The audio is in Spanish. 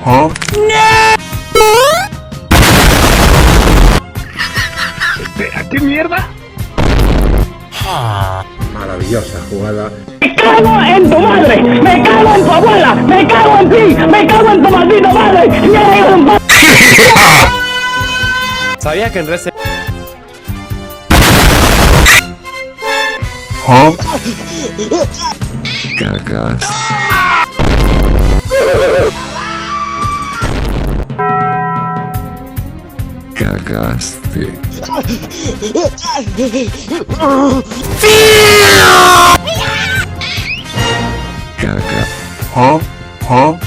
¿Ah? Espera, ¿qué mierda? Maravillosa jugada. ¡Me cago en tu madre! ¡Me cago en tu abuela! ¡Me cago en ti! ¡Me cago en tu maldita madre! ¿Sabías que en Resident ¿Ah? Cagas. Cagaste. Caga. ¿Ah? ¿Ah?